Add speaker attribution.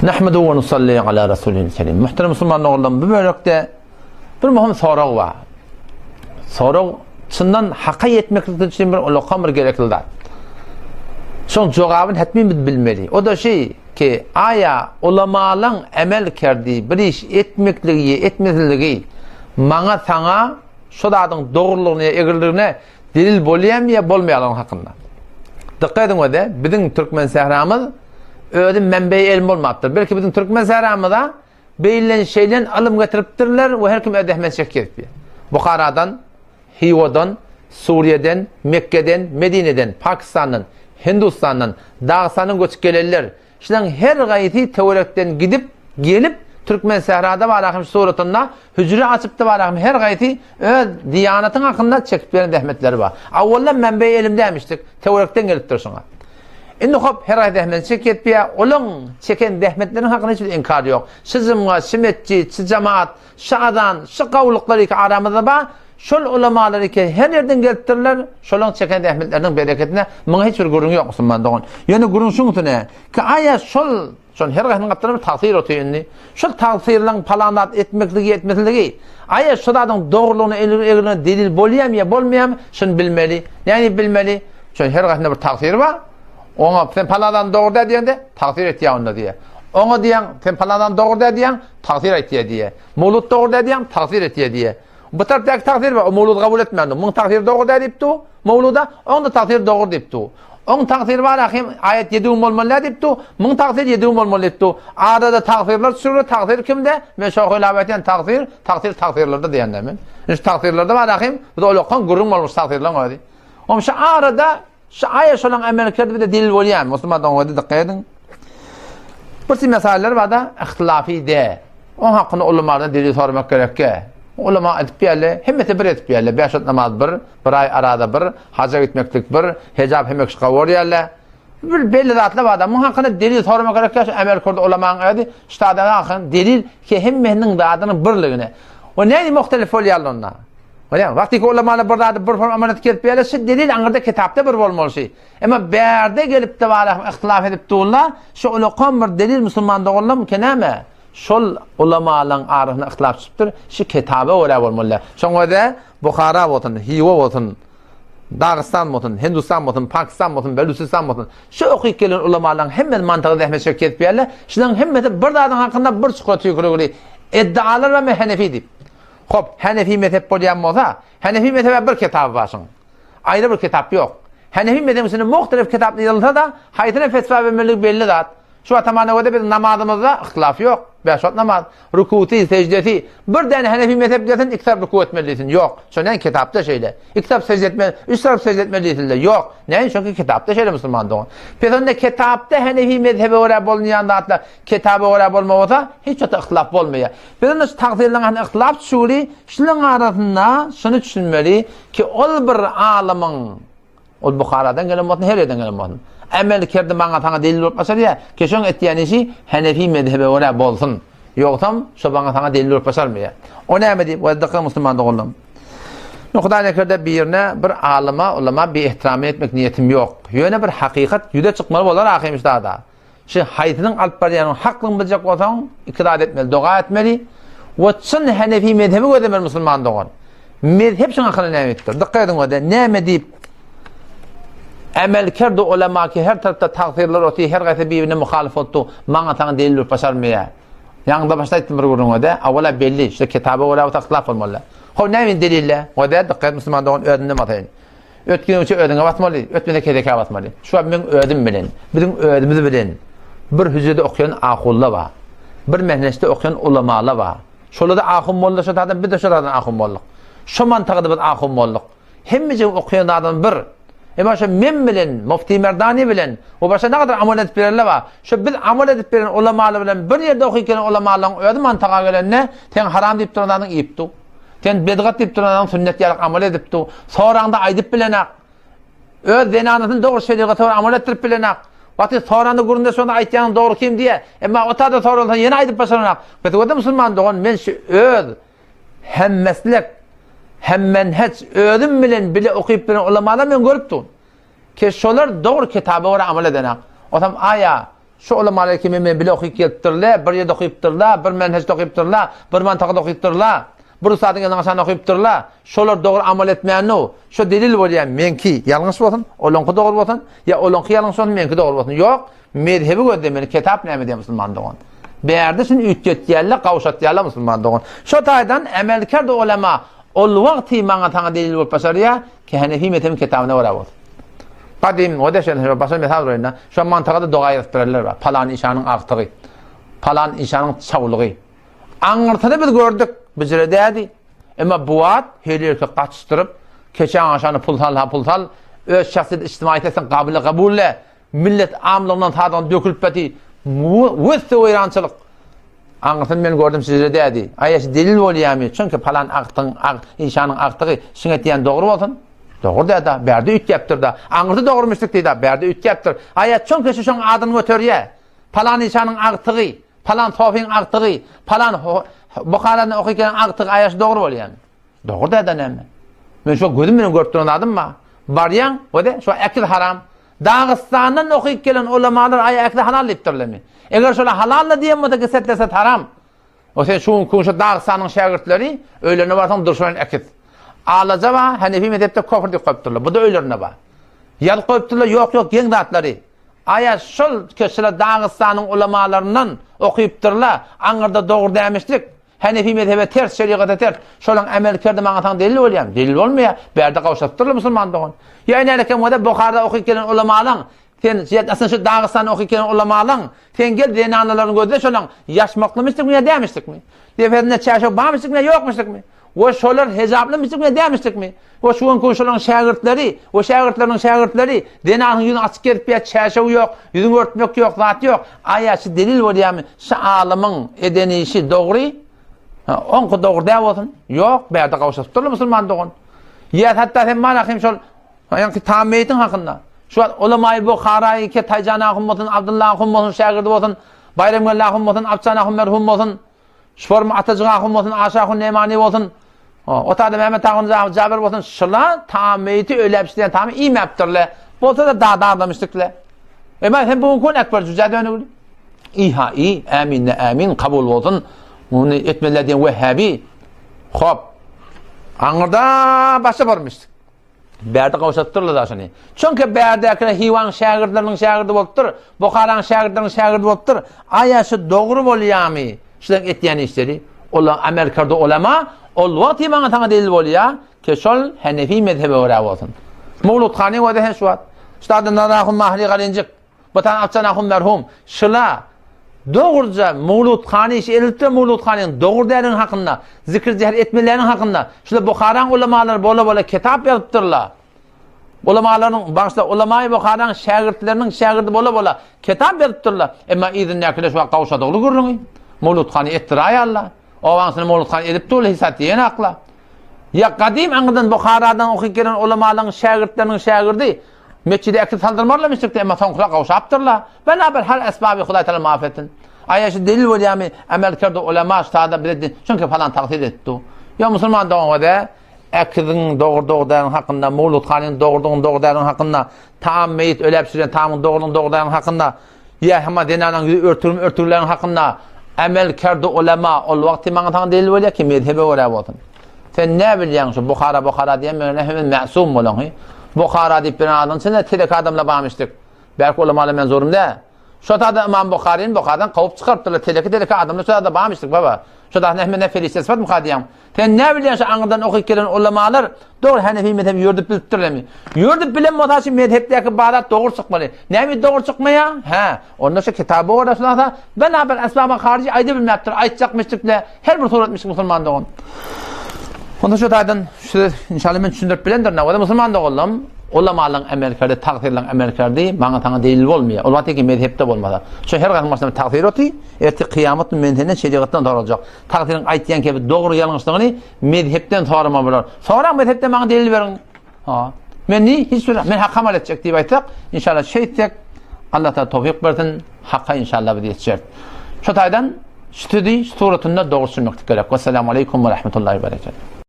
Speaker 1: Nahmedu ve nusalli ala Resulil kerim. Muhterem Müslüman oğullarım, bu bölükte bir mühim soru var. Soru çından haqqa yetmeklik için bir ulaqan bir gereklidir. Şoň jogabyn hetmin bilmeli. O da şey ki aya ulamalan emel kerdi bir iş etmekligi, etmezligi maňa saňa şu dadyň dogrulygyna, egirligine delil bolýarmy ýa bolmaýan hakynda. Dikkat edin wede, biziň türkmen sahramyz öýde menbeý ilm bolmapdyr. Belki biziň türkmen sahramyzda beýlen şeýlen alym getiripdirler we her kim ödehmez çekip. Bukharadan, Hiwadan, Suriye'den, Mekke'den, Medine'den, Pakistan'dan, Hindistan'dan, Dağıstan'dan göçüp gelirler. Şulan her gayti Tevrek'ten gidip gelip Türkmen Sehra'da barahım suratında hücre açıp da barahım her gayti diyanatın hakkında çekip veren dehmetleri var. Avvaldan menbeyi elimde demiştik. Tevrek'ten gelip dursun. Şimdi hop her gayti dehmet çekip ya olun çeken dehmetlerin hakkında hiçbir inkar yok. Şızımga, şimetçi, çi cemaat, şadan, şu kavlukları ki aramızda var. Şol ulamaları ki her yerden gelipdirler, şolun çeken rahmetlerinin bereketine maňa hiç bir gurun yok Müslüman dogan. Yani gurun şuňutune ki aya şol her gahynyň gatnaşyp tasir ötýänni. Şol tasirleň palanat etmekligi etmesligi aya şu dadyň dogrulygyny eline delil bolýarmy ýa bolmaýarmy şunu bilmeli. Yani bilmeli. Şol her gahynyň bir tasiri bar. Oňa sen paladan dogru diýende tasir etýär onda diýe. Oňa diýen sen paladan dogru diýen tasir etýär diýe. Mulut dogru diýen tasir etýär diýe. Bu tarafdaki takdir var. O mevlud kabul etmedi. Mun takdir doğru deyipti. Mevluda onun da takdir doğru deyipti. Onun takdir var akim ayet 7 olmalı deyipti. Mun takdir 7 olmalı deyipti. Arada takdirler sürü takdir kimde? Meşahı ilaveten takdirlerde diyenler mi? İşte takdirlerde var akim. Bu da olukan gurun olmuş takdirler öyle. Ama şu arada şu ayet olan emelkerde bir de delil oluyor. Müslümandan öyle dikkat edin. Bu meseleler var da ihtilafi de. Onun hakkında ulamalardan delil sormak gerekir. Ulama etpiyelle, hemmete bir etpiyelle, 5 namaz bir ay arada bir, haca gitmeklik bir, hicab hemek şıqavor yerle. Bir belli zatlı var da, bunun hakkında delil sormak gerekir, emel kurdu ulamanın ayadi, ştadan hakkında delil ki hemmenin dadının birliğine. O neydi muhtelif olyallı onunla? Vakti ki ulamalı bir dadı bir form amanet etpiyelle, şu delil anırda kitapta bir bolmalı şey. Ama berde gelip de var, ihtilaf edip tuğla, şu ulaqan bir delil Müslüman doğurla mümkeneme. Şol ulamalan arasında ihtilaf çıkıptır. Şu kitabe öyle bolmalı. Şoňa Bukhara bolsun, Hiwa bolsun, Dağıstan bolsun, Hindistan bolsun, Pakistan bolsun, Belucistan bolsun. Şu okuyup gelen ulamalan hemme mantygy ähmet şirket berler. Şulan hemmeti bir dadyň hakynda bir çykyp ýükregli iddialar we Hanefi dip. Hop, Hanefi mezhep bolýan bolsa, Hanefi mezhebe bir kitap barsyň. Aýry bir kitap ýok. Hanefi mezhebinde muhtelif kitaplar ýazylsa da, haýtyna fetwa bermelik belli zat. Şu atamana öde bir namazımızda ihtilaf yok. 5 namaz, rükûti, secdeti. Bir tane Hanefi mezheplerden 2 taraf rükû etmelisin. Yok. Şöyle kitapta şeyle. 2 taraf secde etmeli, 3 taraf secde etmelisin. Yok. Ne? Çünkü kitapta şeyle Müslüman doğun. Peki kitapta Hanefi mezhebi oraya bolmayan da kitabı oraya bolmasa hiç ihtilaf olmuyor. Peki takdirlen ihtilaf şuri şunun arasında şunu düşünmeli ki ol bir alimin o Bukhara'dan gelen matn her yerden gelen matn. Emel kerdi maňa taňa delil bolup başar ýa. Keşoň etýänisi Hanefi mezhebi ora bolsun. Ýoksam şo maňa taňa delil bolup başarmaýar. O näme diýip wadaqa Müslüman doguldum. Nuqda nekerde birine bir alima, ulama bir ihtiram etmek niyetim yok. Ýöne bir hakikat ýüde çykmaly bolar ahim istada. Şu haýtynyň alyp barýanyň haklygyny biljek bolsaň ikrar etmeli, doga etmeli. Watçyn Hanefi mezhebi ödemel Müslüman dogun. Mezhep şoňa hakyny nämetdir. Dikkat ediň öde. Näme diýip emelker de ulema ki her tarafta takdirler oti her gaýta birbirine muhalif oldu. Maňa taňa delil başarmaýar. Ýa-da başda etdim bir gurunda awala belli şu kitabe wala taklaf bolmaly. Ho näme delille? O da dikkat Müslüman dogan ödünde mataýyn. Ötken üçe ödüňe batmaly, ötmene kedeka batmaly. Şu men ödüm bilen, bizim ödümüzi bilen bir hüjede okuyan aqulla ba. Bir mehneste okuyan ulamalar ba. Şolada aqum molla şu tadan bir de şoladan aqum mollyk. Şu mantagda bir aqum mollyk. Hemmece okuyan adam bir başa men bilen, Mufti Merdani bilen, o başa ne kadar amel edip bererler var. Şu biz amel edip beren ulamalar bilen bir yerde okuyken ulamalarning ödü mantaga gelenne, ten haram deyip duranlarning iyipdi. Ten bedgat deyip duranlarning sünnet ýalyk amel edipdi. Soraňda aýdyp bilenak. Öz zenanatyny dogry şeýlerge tory amel etdirip bilenak. Wagty soranda gurunda şonda aýtýan dogry kim diýe. Emma o tada sorulsa ýene aýdyp başaranak. Biz o da Müslüman dogan men şu öz hem meslek hem menheç ödüm bilen bile okuyup bilen ulamalar men görüpdim. Ki şolar doğru kitabı ora amel edenak. Otam aya şu ulamalar ki men bile okuyup gelipdirler, bir ýerde okuyupdyrlar, bir menhejde okuyupdyrlar, bir mantakda okuyupdyrlar, bir saatın ýaşan okuyupdyrlar. Şolar dogry amal etmeýänler, şu delil bolýan menki ýalňyş bolsun, olonky dogry bolsun, ýa olonky ýalňyş bolsun, menki dogry bolsun. Ýok, mezhebi gözlemeli kitap näme diýär musulman dogan. Berde şin üýtgetýärler, gawşatýarlar musulman dogan. Şu taýdan emelkar da ulema ol wagty maňa taňa delil bolup başarýar ki Hanefi mezhebi kitabyna wara bol. Qadim odeşen başa mesal berýär. Şu mantagada doga ýazıpdyrlar bar. Palan işanyň agtygy, palan işanyň çawlygy. Aňyrtyda biz gördük, bizre dädi. Emma bu wagt herlerke gaçystyryp, keçen aşany pulsal, öz şahsy ijtimaiyetden gabulle, millet amlygyndan tadan dökülip beti. Wüste oýrançylyk. Aňyrtyn men gördüm sizre dädi. Aýaşy delil bolýarmy? Çünki palan işanyň agtygy şeňe diýen dogry bolsun. Dogry da, berde ütgäpdir da. Aňyrty dogrymyşlyk diýdi, berde ütgäpdir. Aýat çünki şoň adyny göterýär. Palan işanyň agtygy, palan sofiň agtygy, palan Buharanyň okuyken agtygy aýaş dogry bolýar. Dogry da näme? Men şo gözüm bilen görüp duranadymma. Barýan, öde şo akil haram. Dağıstandan okuyup gelen ulamalar ayakta halal ettirlermi? Eger şola halalla diýen bolsa haram. O sen şu Dağıstanın şagirdleri öýlerine barsan durşan akit. Alacaba Hanefi mezhepde kofr diýip goýupdyrlar. Bu da öýlerine bar. Ýal goýupdyrlar, ýok geň datlary. Aya şol köşeler Dağıstanın ulamalarından okuyupdyrlar. Aňyrda dogry dämişlik. Hanefi mezhebe ters, şeriata ters. Şolaň amelkerde maňa taň delil bolýar. Delil bolmaýar. Berde gawşapdyrlar musulman dogan. Ýa-ni elkem wada Buharda okuyup gelen ulamalar, sen aslında şu Dağıstan okuyup gelen ulamalar, sen gel denanalaryny gözle şolaň ýaşmaklymyşdykmy ýa dämişdikmi? Deferde çäşe barmyşdykmy ýokmyşdykmy? O şolar hezaplymyşdykmy ýa dämişdikmi? O şuň şolaň şagirdleri, o şagirdleriň şagirdleri denanyň ýüzüne açyk gelip ýa çäşe ýok, ýüzüň örtmek ýok, zat ýok. Aýaşy delil bolýarmy? Şu alymyň edeni işi dogry? Onky dogry däp bolsun? Ýok, berde gawşapdyrlar musulman dogan. Ýa hatda sen manahym şol ýa-ni tameýetin hakynda. Şu ulama-i Buhari ki Taycan ahum bolsun, Abdullah ahum bolsun, şagirdi bolsun, Bayramgul ahum bolsun, Abçan ahum merhum bolsun, Şforma Atajyk ahum bolsun, Aşa ahum Nemani bolsun. O taýda Mehmet ahum Jabir bolsun, şular tameýeti ölepşdiýän tamy iýmepdirler. Bolsa da dağdarlamışdyklar. Emma hem bu gün ekber jüzade öňe. İha, amin kabul bolsun. Muny etmeler diýen Wehhabi. Hop. Aňyrda başa barmyşdyk. Berde gawşatdyrlar da şony. Çünki berdeki hiwan şagirdleriň şagirdi bolupdyr, Buharanyň şagirdleriň şagirdi bolupdyr. Aýaşy dogry bolýarmy? Şular etýän işleri, olar Amerikada ulama, ol wagty maňa taňa delil bolýar, ki şol Hanefi mezhebi wara bolsun. Mawlud Khani we de şuat. Ştadan narahum mahli galinjik. Batan Abçan ahum merhum. Şula dogurca Mawlud Khani iş elitde Mawlud Khaniň dogry däliň hakynda, zikir zäher etmeleriň hakynda. Şular Buharanyň ulamalary bola kitap ýazypdyrlar. Ulamalaryň başda ulama-i Buharanyň şagirdleriň şagirdi bola kitap ýazypdyrlar. Emma izin näkile şu gawşadygly görüňi. Mawlud Khani etdirýärler. Owaňsyny Mawlud Khani edip dole hisat diýen akla. Ya kadim aňydan Buharadan okuyup gelen ulamalyň şagirdleriň şagirdi meçide akıl saldırmarlamışdyk emma soňra gawşapdyrlar. Beraber her esbaby Hudaý taala maaf etsin. Aýaşy delil bolýarmy? Amelkerde ulama ştada bildi. Çünki falan takdir etdi. Ya musulman dogada akidiň dogry hakynda, Mawlud Khanyň dogry hakynda, tam meýit ölep süren tamyň dogry hakynda, ya hema denanyň örtürleriň hakynda amelkerde ulama ol wagty maňa taň delil bolýar ki mezhebe wara bolsun. Sen ne bilýän şu Buhara diýen mene hem masum bolan. Buhara diýip bir adam sen telek adamla barmyşdyk. Belki ulamalar men zorumda. Şu taýda Imam Buharadan gowup çykartdylar telek adamla şu taýda barmyşdyk baba. Şu taýda näme ferisat sifat muhadiýan. Sen ne bilýän şu aňydan okuyup gelen ulamalar dogry Hanefi mezhebi ýördüp bilipdirlermi? Ýördüp bilen motaşy mezhepdäki badat dogry çykmaly. Näme dogry çykmaýa? Onda şu kitaby var şunda beraber esbaba harici aýdy bilmepdir. Aýtjakmyşdyklar. Her bir suratmyş musulman dogan. Onda şu taýdan inşallah men düşündirip bilendir. Näwede musulman dogalam. Ulamalyň Amerikada takdirlen Amerikada maňa taňa delil bolmaýar. Ol wagtki mezhepde bolmada. Şu her gany başda takdir etdi, erti kıyamet mendene şeriatdan taralacak. Takdirin aýtýan gibi dogry ýalňyşlygyny mezhepden sorama bolar. Sonra mezhepde maňa delil beriň. Men hiç men hak amal etjek diýip aýtsak, inşallah şeýtjek. Allah taala tawfik bersin. Hakka inşallah biz ýetjek. Şu taýdan studi suratynda dogry sünmek gerek. Assalamu alaykum we rahmetullahi we berekatuh.